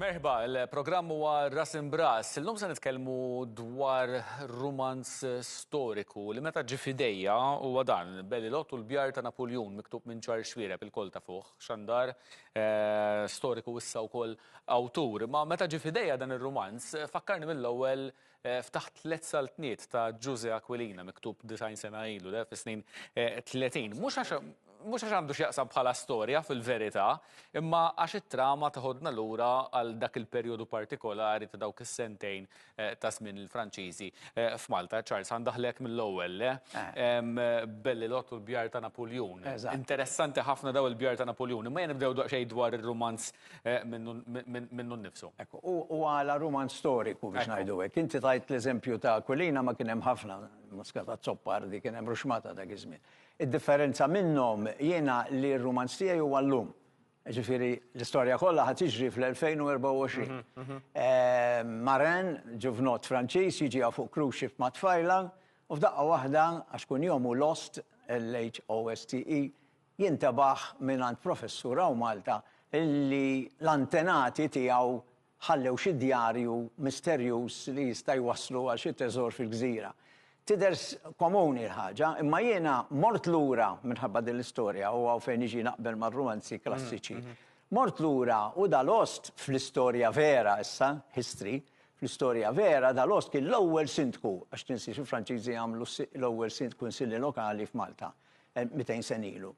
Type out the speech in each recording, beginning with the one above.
Merħba, il-programm huwa Ras Imbras. Illum se nitkellmu dwar romanz storiku li meta ġie f'idejja huwa dan Bellilot u l-Bjar ta' Napoleon miktub minn ċar xwiereb il-kol ta' fuq xandar storiku issa wkoll awtur. Ma meta ġie f'idejja dan ir-romanz fakkarni mill-ewwel ftaħt 3 saltniet ta' Giuse Aquilina miktub 90 sena ilu fis-snin 30. Mhux għax għandu x'jaqsam bħala storja fil-verità, imma għax it-trama taħodna lura għal dak il-perjodu partikolari ta' dawk is-sentejn ta' żmien il-Franċiżi f'Malta. Charles, għandaħlek mill-ewwel Bellilot u l-Bjar ta' Napoleon. Interessanti ħafna daw il-Bjar ta' Napoleon, imma nibdew daqsxejn dwar ir-romanz minnu nnifsu. U għala romanz storiku biex ngħidu hekk. Inti tajt l-eżempju ta' Aquilina ma kien hemm ħafna Muskata Zoppardi, kien hemm Ruxmata dak iż-żmien. Id-differenza minnhom jiena li r-romanz tiegħi huwa llum. Ġifieri l-istorja kollha ħad tiġri fl-2024. Marin, ġuvnot Franċiż, jiġi fuq cruise ship ma' tfajla u f'daqqa waħda għax kun jomu Lost, L-H-O-S-T-E, jintabaħ mingħand professura u Malta illi l-antenati tiegħu ħallew xi djarju misterjuż li jista' jwasslu għal xi teżor fil-gżira. Tidher komuni l-ħaġa, imma jiena mort lura minħabba din l-istorja u għaw fejn iġi naqbel mar-romanzi klassiċi. Mort lura u dal-Ost fl-istorja vera issa, history, fl-istorja vera dal-Ost kien l-ewwel sindku, għax tinsiex il-Franċiżi għamlu l-ewwel sindku kunsilli lokali f'Malta 200 sen ilu.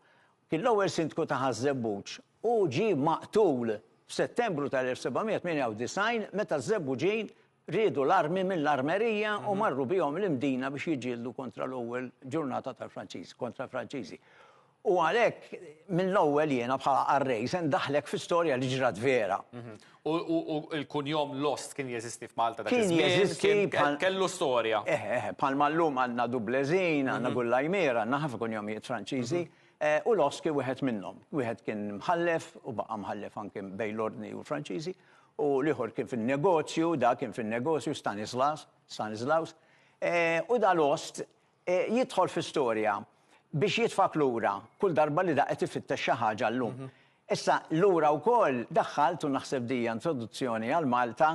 Kien l-ewwel sindku ta' Ħaż-Żebbuġ u ġie maqtul f'Settembru tal-1798 meta Żebbuġin riedu l-armi mill-armerija u marru bihom l-imdina biex jiġġieldu kontra l-ewwel ġurnata tal-Franċiżi, kontra l-Franċiżi. U għalhekk mill-ewwel jiena bħala qarrej se ndaħlek f'istorja li ġrat vera. U l-kunjom Lost kien jeżisti f'Malta dak Kien jeżisti kellu storja. Bħalma llum għandna Dublezin, għandna Gullajmera, għandna ħafna kunjomijiet Franċiżi. U Lost kien wieħed minnhom. Wieħed kien mħallef u baqa' mħallef anke bejn l-Ordni u l-Franċiżi. U liħor kien fin-negozju, da kien fin-negozju Stanislaus. U da Lost jidħol fl-istorja biex jitfak lura kull darba li daqet ifittex xi ħaġa llum. Issa lura wkoll daħħalt u naħseb dija introduzzjoni għal Malta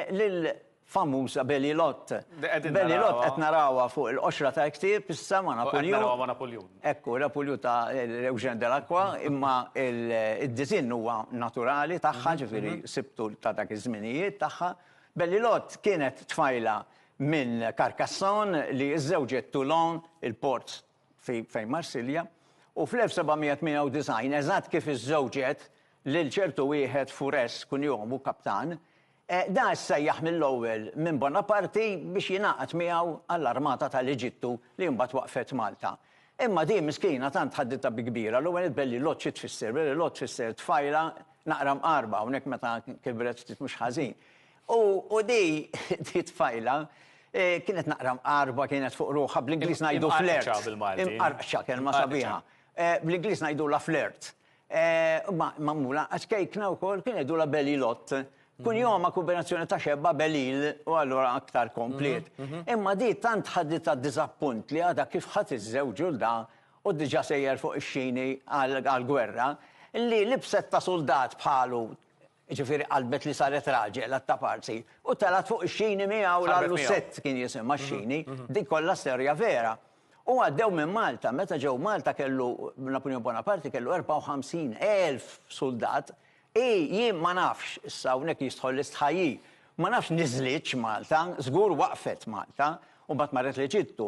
lil famuża Bellilot. Bellilot qed narawha fuq il-qoxra ta' ktieb issa ma' Napoleon. Ekku, Napoleon ta' Eugène Delacroix, imma id-diżinn huwa naturali tagħha, ġifieri sibtu ta' dak iż-żminijiet tagħha. Bellilot kienet tfajla minn Carcassonne li żżewġet Toulon, il-port fejn Marsilja, u fl-1798 eżatt kif iżżewġet lil ċertu wieħed Fures kun jomu kaptan. Da ssejjaħ mill-ewwel minn Bonaparte biex jingħaqad miegħu għall-Armata tal-Eġittu li mbagħad waqfet Malta. Imma din miskina tant ħadditha bi kbira, l-ewwel Bellilot xi tfisser? Bellilot tfisser tfajla naqra mqarba hawnhekk meta kibret ftit mhux ħażin. U di tfajla kienet naqra mqarba, kienet fuq ruħha bl-Ingliż ngħidu flirt. Imqarqxa kelma sabiħa. Bl-Ingliż ngħidulha flirt. Magħmula għax kejkna wkoll kien jgħidulha Bellilot. Kun jom ma' kombinazzjoni ta' xebba Belil u allura aktar komplet. Imma di tant ħaddita d-dizappunt li għada kif ħadd iż-żewġu da u diġà sejjer fuq ix-xini għall-gwerra li libset ta' soldat bħalu, ġifieri qalbet li saret raġel għatta parsi u talat fuq ix-xini miegħu l-Lusett kien jisimha x-xini, dik kollha serja vera. U għaddew minn Malta, meta ġew Malta kellu Napoleon Bonaparte kellu 54,000 soldat. Jien ma nafx, issa hawnhekk jistħol l-istħajji, ma nafx niżlitx Malta, żgur waqfet Malta u mbagħad marret l-Eġittu.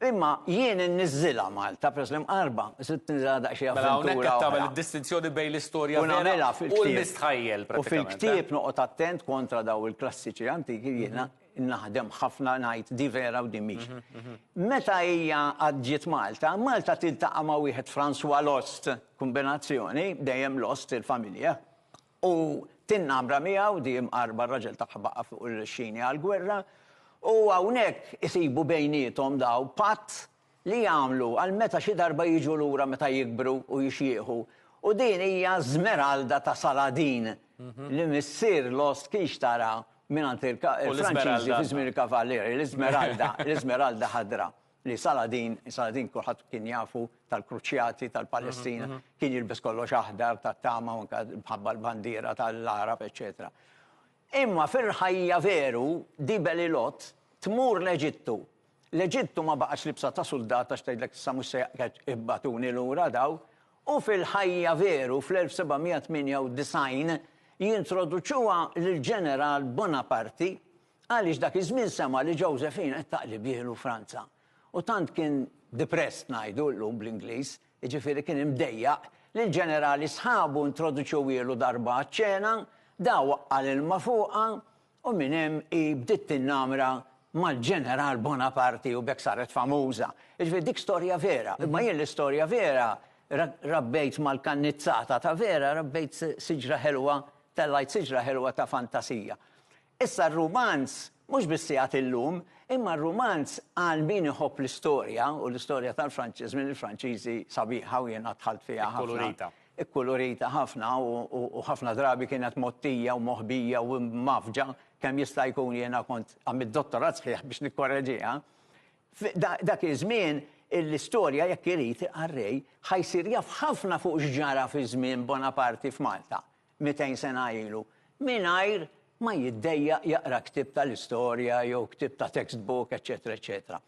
Imma jien inniżilha Malta preslem qarba, sitt niżilha daqsxejn avventura. Hawnhekk qed tagħmel id-distinzjoni bejn l-istorja vera u l-mistħajjel pratikament. U fil-ktieb noqgħod attent kontra daw il-klassiċi antiki jiena naħdem ħafna ngħid di vera u di mhix. Meta hija għadġiet Malta, Malta tiltaqa' ma' wieħed François Lost, kombinazzjoni dejjem Lost il-familja. U tinnamra miegħu di mqarba r-raġel tagħha baqa' fuq il-xini għall-gwerra u hawnhekk isibu bejniethom daw patt li jagħmlu għal meta xi darba jiġu lura meta jikbru u jixjieħu. U din hija Żmeralda ta' Saladin li missier Lost kienx tara mingħand il-Franċiżi fi żmien il-Kavallieri, l-Iżmeralda ħadra. li Saladin kulħadd kien jafu tal-Kruċjati tal-Palestina, kien jilbes kollox aħdar tat-tama u bħabba l-bandiera tal-Arab, eċetera. Imma fil-ħajja veru di Belilot tmur l-Eġittu. L-Eġittu ma baqax libsa ta' soldata x'tgħidlek issa mhux se ibbatuni lura daw. U fil-ħajja veru fl-1798 jintroduċuha lill-ġeneral Bonaparte għaliex dak iż-żmien sema li Josephine qed taqlib bielu Franza. U tant kien depressed ngħidu llum bl-Ingliż, jiġifieri kien imdejjaq li l-ġenerali sħabu introduċew ilu darba ċena, daw għal ilma fuqha u minn hemm bdiet tinnamra mal-ġeneral Bonaparte u bekk saret famuża. Jiġifieri dik storja vera, imma jien l-istorja vera rabbejt mal-kannizzata ta' vera, rabbejt siġra ħelwa, tellajt siġra ħelwa ta' fantasija. Issa r-rumanz mhux biss jagħti illum, imma r-rumanz għal min iħobb l-istorja u l-istorja tal-Franċiż minn il-Franċiżi sabiħa u jiena dħalt fiha ħafna. Ikkolorita ħafna u ħafna drabi kienet mottija u moħbija u mafġa kemm jista' jkun jiena kont għamil dottorat sħiħ biex nikkorreġiha. Dak iż-żmien l-istorja jekk irid għarrej ħajsir jaf ħafna fuq x'ġara fi żmien Bonaparte f'Malta 200 sena ilu mingħajr ma jiddejja jaqra ktib tal-istorja jew ktib ta' textbook, eċetera, eċetera.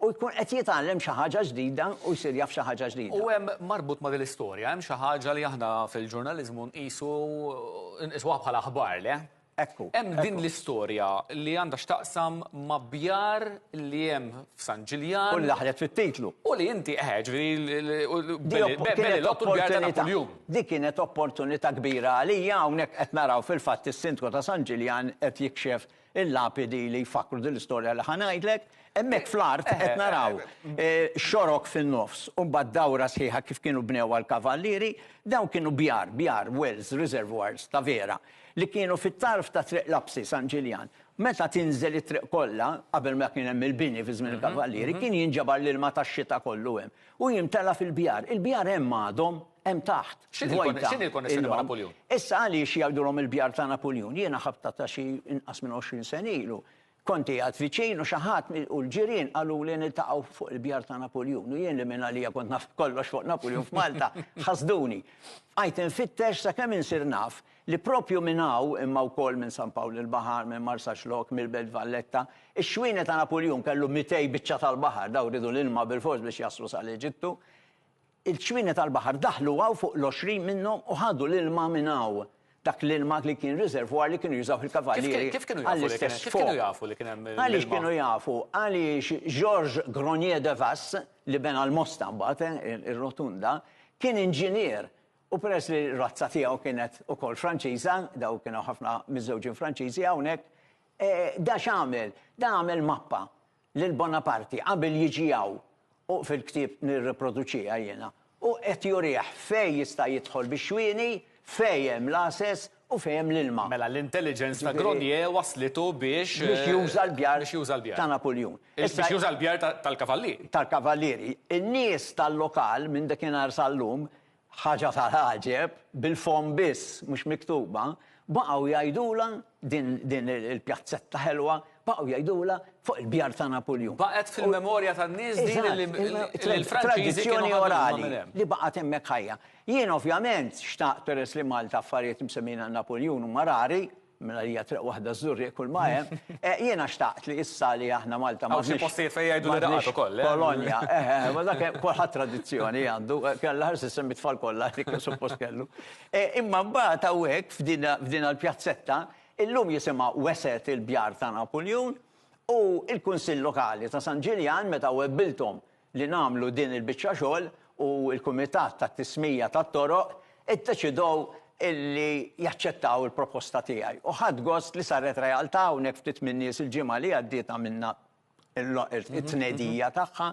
U jkun qed jitgħallem xi ħaġa ġdida u jsir jaf xi ħaġa ġdida. U hemm marbut ma' l-istorja, hemm xi ħaġa li aħna fil-ġurnaliżmu nqisuha bħala aħbar le? Ekku. Hemm din l-istorja li għandha x'taqsam ma' bjar li hemm f'San Ġiljan. U laħlet fit-titlu. U li inti Belilot u l-bjar ta' Napoljun. Dik kienet opportunità kbira għalija hawnhekk qed naraw fil-fatt is-Sindku ta' San Ġiljan qed jikxef il-lapidi li jfakru din l-istorja li ħanajdlek. Hemmhekk fl-art qed naraw xorok fin-nofs u mbagħad dawra sħiħa kif kienu bnew għall-kavallieri, dawn kienu bjar, wells, reservoirs ta' vera li kienu fit-tarf ta' triq Lapsi San Ġiljan. Meta tinżel it-triq kollha, qabel ma kien hemm il-bini fi żmien il-kavallieri, kien jinġabar l-ilma tax-xita kollu hemm. U jimtela fil-bjar. Il-bjar hemm għadhom hemm taħt. X'inhi l-konnessjoni ma' Napoljun? Issa għaliex jgħidulhom il-bjar ta' Napoljun. Jiena ħabta ta' xi inqas minn 20 sena ilu. Konti għad viċin u xaħat u l-ġirien għallu li niltaqgħu fuq il-bjar ta' Napoljun. U jien li minn għalija kont naf kollox fuq Napoljun f'Malta, ħasduni. Għajt infittex sa' kemm insir naf li propju minn hawn imma wkoll minn San Pawl il-Baħar, minn Marsa Xlok, mill-Belt Valletta, ix-xwienet ta' Napoljun kellu 200 biċċa tal-baħar, daw ridu l-ilma bil-fors biex jaslu sal-Eġittu. Il-xwienet tal-baħar daħlu għaw fuq l-20 minnhom u ħadu l-ilma minn hawn. Dak l-ilma li kien riservoir li kienu jużaw il-kavallieri. Kif kienu jafu li kien hemm għaliex kienu jafu, għaliex Georges Gronier de Vasse li bena l-Mosta mbagħad ir-rotunda kien inġinier u peress li r-razza tiegħu kienet ukoll Franċiża, daw kienu ħafna miż-żewġin Franċiżi hawnhekk, da x'għamel? Da għamel mappa lil Bonaparte qabel jiġi hawn u fil-ktieb nirriproduċiha jiena. U qed jurih fejn jista' jidħol bix-xwieni, fejn l-asess u fejn l-ilma. Mela l-intelligence ta' Gronier waslitu biex juża l-bjar ta' Napoljun. Biex juża l-bjar tal-kavallieri. Tal-kavallieri. In-nies tal-lokal minn dakinhar sal-lum ħaġa tal-ħaġeb bil-fom biss mhux miktuba baqgħu jgħidula din il-pjazzetta ħelwa baqgħu jgħidula fuq il-bjar ta' Napoljun. Baqgħet fil-memorja tan-nies din il-Franċiżi tradizzjoni orali li baqgħet hemmhekk ħajja. Jien ovvjament xtaqt peress li Malta affarijiet msemmina Napoljun u marari, mela hija triq waħda żurri kull ma hemm, jiena xtaqt li issa li aħna Malta ma xi postijiet fejn jgħidu li raqgħet ukoll. Polonja, ma dak kulħadd tradizzjoni għandu, kellha ħarsi semmi tfal kollha li kien suppost kellu. Imma mbagħad hawnhekk f'din il-pjazzetta illum jisimha Weset il-bjar ta' Napoljun u il-Kunsill Lokali ta' San Ġiljan meta webbilthom li nagħmlu din il-biċċa xogħol u l-Kumitat tat-Tismija tat-Toroq iddeċidew illi jaċċettaw il-proposta tiegħi. U ħadd gost li saret realtà hawnhekk ftit min nies il-ġimgħa li għaddiet minna it-tnedija tagħha.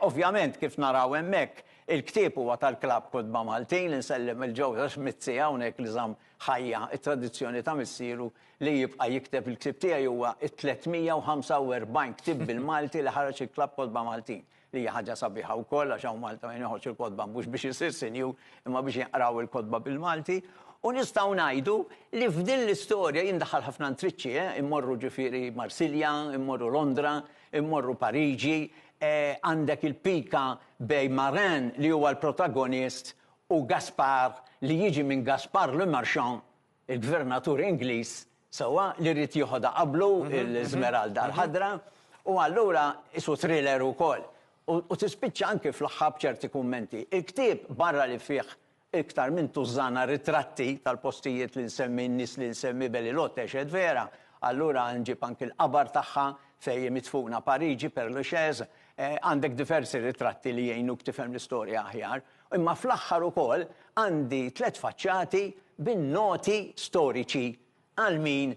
Ovvjament kif naraw hemmhekk il-ktieb huwa tal-Klabb Kotba Maltin li nsellem il-ġewwa Mizzi hawnhekk li żamm ħajja it-tradizzjoni ta' missieru li jibqa' jikteb il-ktieb tiegħi huwa t-345 ktieb bil-Malti li ħareġ il-Klabb Kotba Maltin. Li hija ħaġa sabiħa wkoll għax hawn Malta ma jinħoġġ il-kotba mhux biex isir sinju imma biex jinqraw il-kotba bil-Malti. U nistgħu ngħidu li f'din l-istorja jindaħħal ħafna ntriċċi, immorru ġifieri Marsilja, immorru Londra, immorru Pariġi, għandek il-pika bej Marin li huwa l-protagonist u Gaspar li jiġi minn Gaspar le Marchand, il-gvernatur Ingliż sewa li rrid jieħodha qablu l-Esmeralda l-ħadra u allura isu thriller ukoll. U tispiċċa anke fl-aħħar ċerti kummenti. Il-ktieb barra li fih iktar minn tużana ritratti tal-postijiet li nsemmi n-nies li nsemmi Bellilot eċed vera, allura nġib anke l-qabar tagħha fejn mitfuna Pariġi per Lachaise, għandek diversi ritratti li jgħinuk tifhem l-istorja aħjar. Imma fl-aħħar ukoll għandi 3 faċċati bin-noti storiċi għal min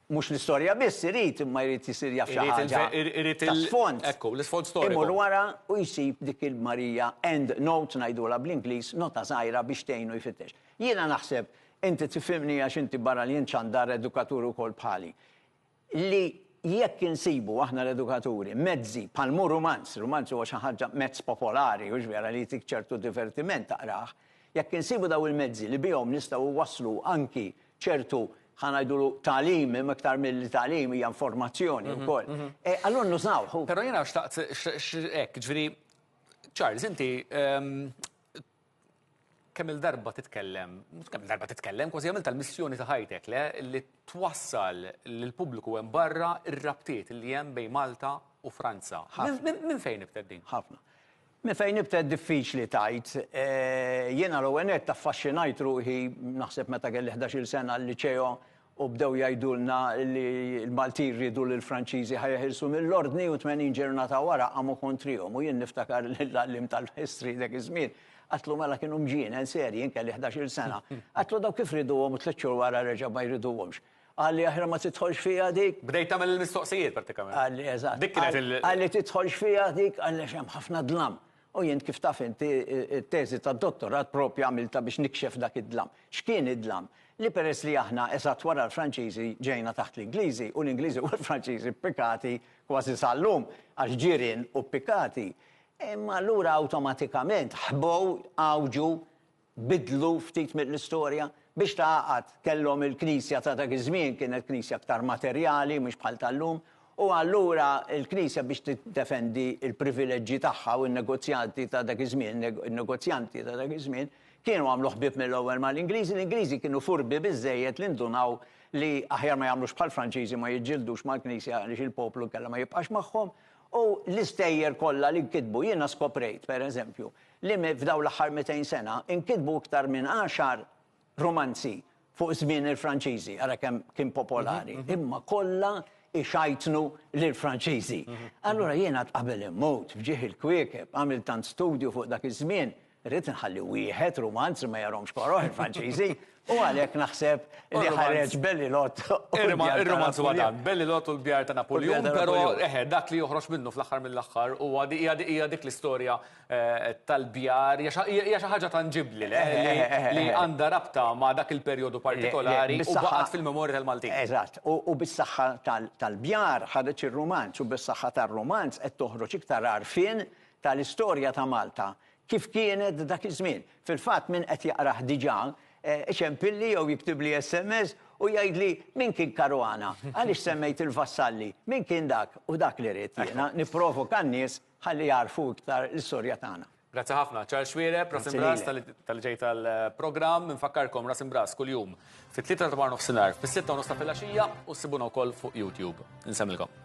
mhux l-istorja biss irid imma jrid isir jaf xi ħaġa tas-sfond. Ekku, l-isfond storiku. Imur wara u jsib dik il-Marija end note ngħidulha bl-Ingliż, nota żgħira biex tgħinu jfittex. Jiena naħseb inti tifhimni għax inti barra li ċandar edukatur ukoll bħali. Li jekk insibu aħna l-edukaturi mezzi bħal romanz huwa xi ħaġa mezz popolari u vera li tik ċertu divertiment taqrah, jekk insibu daw il-mezzi li bihom nistgħu waslu anki ċertu ħanajdulu talim, iktar mill-talim hija informazzjoni wkoll. Allura nużawh. Però jiena xtaqt hekk, ġifieri Charles, inti kemm il-darba titkellem, kemm il-darba titkellem, kważi għamil tal-missjoni ta' ħajtek li twassal lill-pubbliku hemm barra ir-rabtiet li hemm bejn Malta u Franza. Minn fejn nibted din? Ħafna. Minn fejn nibted diffiċli tajt. Jiena l-ewwel nett affaxxinajt ruħi naħseb meta kelli 11-il sena l-liċeo u bdew jgħidulna li l-Malti jridu li l-Franċiżi ħajħilsu mill-ordni u 80 ġurnata wara qamu kontrihom u jien niftakar l-għallim tal-history dak iż-żmien. Għatlu mela kienu mġien, serji, jien kelli 11-il sena. Għatlu daw kif riduhom u 3 xhur wara reġa' ma jriduhomx. Għalli aħra ma titħolx fija dik. Bdejt tagħmel il-mistoqsijiet pratikament. Għalli eżatt. Għalli titħolx fija dik għalli hemm ħafna dlam. U jien kif taf inti t-teżi tad-dottorat propja għamilta biex nikxef dak id-dlam. X'kien id-dlam? Li peress li aħna eżatt wara l-Franċiżi ġejna taħt l-Ingliżi u l-Ingliżi u l-Franċiżi pikkati kważi sal-lum għax ġirien u pikkati. Imma allura awtomatikament ħbow għawġu bidlu ftit mill-istorja biex taqgħod kellhom il-Knisja ta' dak iż-żmien kienet Knisja aktar materjali mhux bħal tal-lum. U allura il-Knisja biex tiddefendi il-privileġġi tagħha u n-negozjanti ta' dak iż-żmien, in-negozjanti ta' dak iż-żmien, kienu għamlu ħbieb mill-ewwel mal-Ingliżi, l-Ingliżi kienu furbi biżejjed li ndunaw li aħjar ma jagħmlux bħal Franċiżi ma jiġġildux mal-Knisja għaliex il-poplu kellha ma jibqax magħhom. U l-istejjer kollha li nkitbu jiena skoprejt, pereżempju, li f'daw l-aħħar 200 sena inkitbu iktar minn 10 romanzi fuq żmien il-Franċiżi, ara kemm kien popolari, imma kollha ixajtnu lill-Franċiżi. Allura jiena qabel immut fġieħ il-kwiekeb, għamil tant studju fuq dak iż-żmien, rrid inħalli wieħed romanz ma jarhomx koroħ il-Franċiżi, u għalhekk naħseb li ħareġ Bellilot. Ir-romanz huwa dan, Bellilot u l-bjar ta' Napoleon, però dak li joħroġ minnu fl-aħħar mill-aħħar huwa hija dik l-istorja tal-bjar, hija xi ħaġa tanġibbli li għandha rabta ma' dak il-perjodu partikolari u baqgħet fil-memorja tal-Maltin. Eżatt, u bis-saħħa tal-bjar ħadeġ ir-romanz u bis-saħħa tar-romanz qed toħroġ iktar għarfien tal-istorja ta' Malta kif kienet dak iż-żmien. Fil-fatt min qed jaqrah diġà ċempilli jew jiktib li SMS u jgħidli min kien Caruana, għaliex semmejt il-vassalli, min kien dak u dak li rrid jiena nipprovoka n-nies ħalli jarfu iktar l-istorja tagħna. Grazzi ħafna, Charles Xwiereb, Ras Imbras tal-ġej tal-programm, infakkarkom Ras Imbras kuljum fit-3 ta' nofsinhar, fis-6 ta' filgħaxija u ssibuna wkoll fuq YouTube. Insemmilkom.